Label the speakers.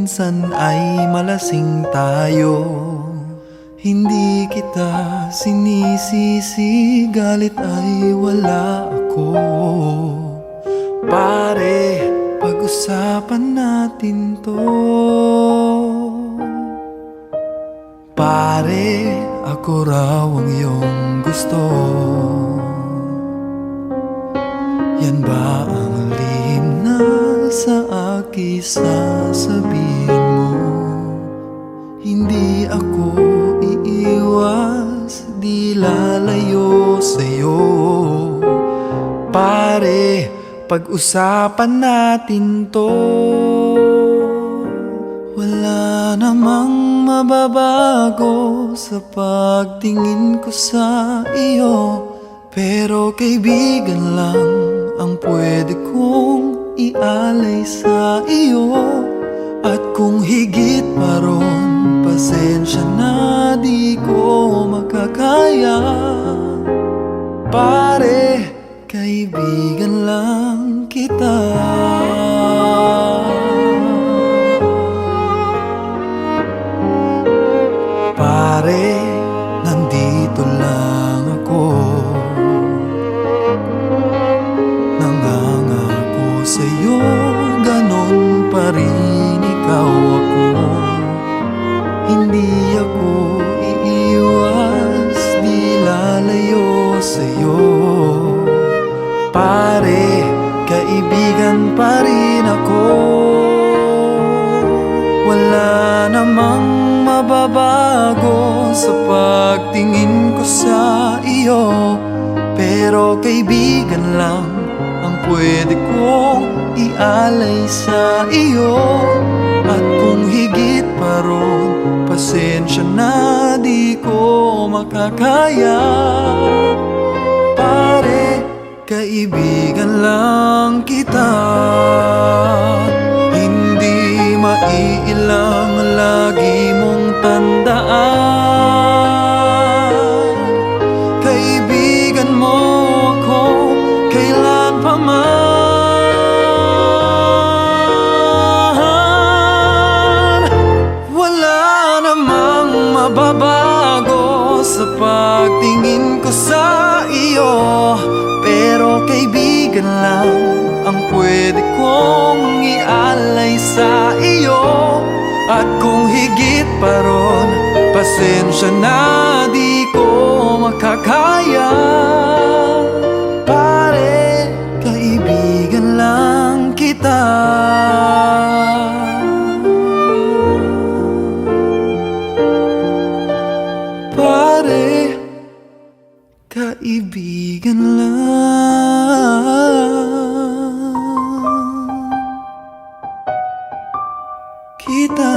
Speaker 1: minsan ay malasing tayo. Hindi kita sinisisi, galit ay wala ako. Pare, pag-usapan natin to. Pare, ako raw ang iyong gusto. Yan ba ang lihim na sa akin sasabihin mo? Hindi ako iiwas, di lalayo sa'yo. Pare, pag-usapan natin to. Wala namang mababago sa pagtingin ko sa iyo, pero kaibigan lang ang pwede kong ialay sa iyo. At kung higit pa ron, pasensya na di ko makakaya. Pare, kaibigan lang kita. Pare, nandito lang ako, nangangako sa'yo, ganon pa rin ikaw ako. Hindi ako iiwas, di lalayo sa'yo. Pare, kaibigan pa rin ako. Wala namang mababago sa pagtingin ko sa iyo, pero kaibigan lang ang pwede kong ialay sa iyo. At kung higit pa ron, pasensya na di ko makakaya. Pare, kaibigan lang kita. Hindi maiilang lagi mong tandaan. Kaibigan mo ako kailan pa man. Wala namang mababago sa pagtingin ko sa iyo, pero kaibigan lang ang pwede kong ialay sa iyo. At kung higit pa ron, pasensya na di ko makakaya. Pare, kaibigan lang kita. Pare, kaibigan lang kita.